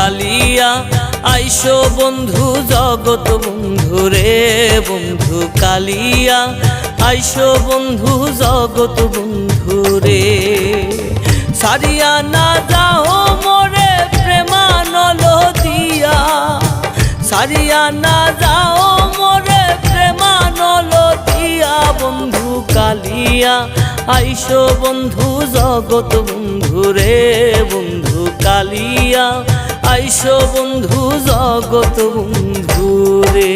কালিয়া আইসো বন্ধু জগৎ বন্ধু রে বন্ধু কালিয়া আইসো বন্ধু জগৎ বন্ধু রে। সারিয়া না যাও মোরে প্রেমানল দিয়া, সারিয়া না যাও মোরে প্রেমানল দিয়া বন্ধু কালিয়া আইসো বন্ধু জগৎ বন্ধু রে বন্ধু কালিয়া আইসো বন্ধু জগৎ বন্ধু রে।